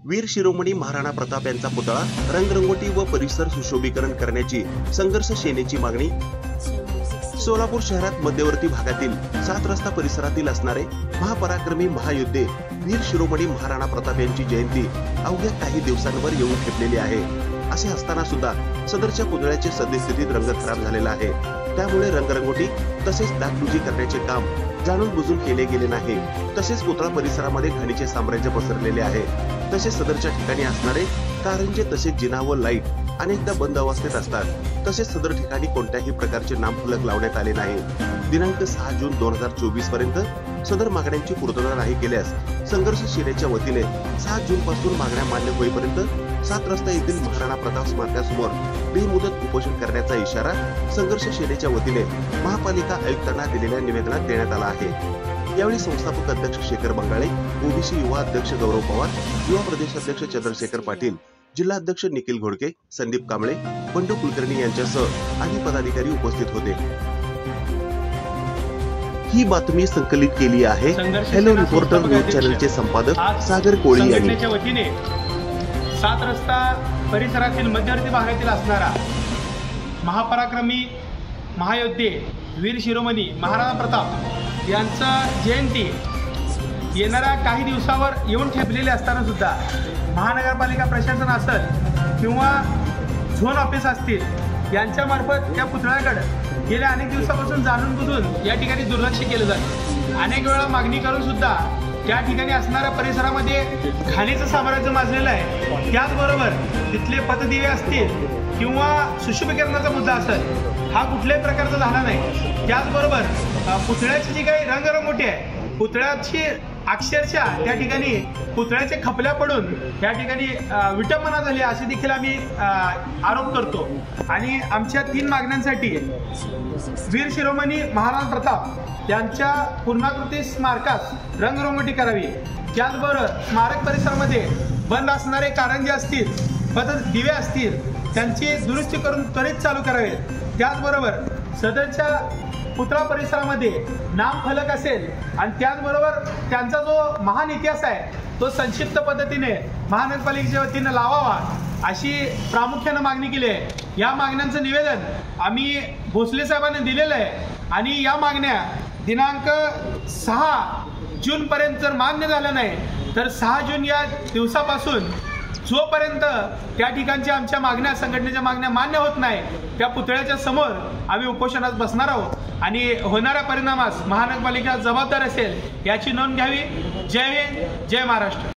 वीर शिरोमणी महाराणा प्रताप यांचा पुतळा रंगरंगोटी व परिसर सुशोभीकरण करण्याची संघर्ष सेनेची मागणी। सोलापूर शहरात मध्यवर्ती भागातील 7 रस्ता परिसरातील असणारे महापराक्रमी महायोद्धे वीर शिरोमणी महाराणा प्रताप यांची जयंती अवघ्या काही दिवसांवर येऊन ठेपलेली आहे। असे असताना सुद्धा सदरच्या पुतळ्याचे सद्यस्थितीत रंग खराब झालेला आहे। त्यामुळे रंगरंगोटी तसेच डागडुजी करण्याचे काम जाणून बुजून केले गेले नाही। तसेच पुतळा परिसरामध्ये घाणीचे साम्राज्य पसरलेले आहे। तसेच सदरच्या ठिकाणी असणारे कारंजे तसेच जिना व लाईट अनेकदा बंद अवस्थेत असतात। तसेच सदर ठिकाणी कोणत्याही प्रकारचे नामफलक लावण्यात आले नाही। दिनांक 6 जून 2024 पर्यंत सदर मागण्यांची पूर्तता नाही केल्यास संघर्ष सेनेच्या वतीने 7 जून पासून मागण्या मान्य होईपर्यंत 7 रस्ता येथील महाराणा प्रताप स्मारकासमोर बेमुदत उपोषण करण्याचा इशारा संघर्ष सेनेच्या वतीने महापालिका आयुक्तांना दिलेल्या निवेदनात देण्यात आला आहे। यावेळी संस्थापक अध्यक्ष शेखर बंगाळे, ओबीसी युवा अध्यक्ष गौरव पवार, युवा प्रदेश अध्यक्ष चंद्रशेखर पाटील, जिल्हा अध्यक्ष निखिल घोडके, संदीप कांबळे, बंडू कुलकर्णी यांच्यासह अनेक पदाधिकारी उपस्थित होते। ही बातमी संकलित केली आहे हेलो रिपोर्टर न्यूज चॅनलचे संपादक सागर कोळी यांनी। वतीने 7 रस्ता परिसरातील मध्यवर्ती भागातील असणारा महापराक्रमी महायोद्धे वीर शिरोमणी महाराणा प्रताप यांचा जयंती येणाऱ्या काही दिवसावर येऊन ठेपलेले असताना सुद्धा महानगरपालिका प्रशासन असेल किंवा झोन ऑफिस असतील यांच्या मार्फत त्या पुतळ्याकडे गेल्या अनेक दिवसापासून जाणून बुजून या ठिकाणी दुर्लक्ष केलं जातं। अनेक वेळा मागणी करून सुद्धा त्या ठिकाणी असणाऱ्या परिसरामध्ये घाणीचं साम्राज्य माजलेलं आहे। त्याचबरोबर तिथले पतदिवे असतील किंवा सुशोभीकरणाचा मुद्दा असेल हा कुठल्याही प्रकारचा झाला नाही। त्याचबरोबर पुतळ्याची जी काही रंगरंगोटी आहे पुतळ्याची अक्षरशः त्या ठिकाणी पुतळ्याचे खपल्या पडून त्या ठिकाणी विटंबना झाली असे देखील आम्ही आरोप करतो। आणि आमच्या 3 मागण्यांसाठी वीर शिरोमणी महाराणा प्रताप यांच्या पूर्णाकृती स्मारकास रंगरंगोटी करावी। त्याचबरोबर स्मारक परिसरामध्ये बंद असणारे कारंजे असतील दिवे असतील त्यांची दुरुस्ती करून त्वरित चालू करावे। त्याचबरोबर सदरच्या पुतळा परिसरामध्ये नामफलक असेल आणि त्याचबरोबर त्यांचा जो महान इतिहास आहे तो संक्षिप्त पद्धतीने महानगरपालिकेच्या वतीने लावावा अशी प्रामुख्याने मागणी केली आहे। या मागण्यांचं निवेदन आम्ही भोसले साहेबांनी दिलेलं आहे आणि या मागण्या दिनांक 6 जून पर्यंत जर मान्य झालं नाही तर 6 जून या दिवसापासून जोपर्यंत त्या ठिकाणच्या आमच्या मागण्या संघटनेच्या मागण्या मान्य होत नाही त्या पुतळ्याच्या समोर आम्ही उपोषणात बसणार आहोत आणि होणाऱ्या परिणामास महानगरपालिका जबाबदार असेल याची नोंद घ्यावी। जय हिंद, जय महाराष्ट्र।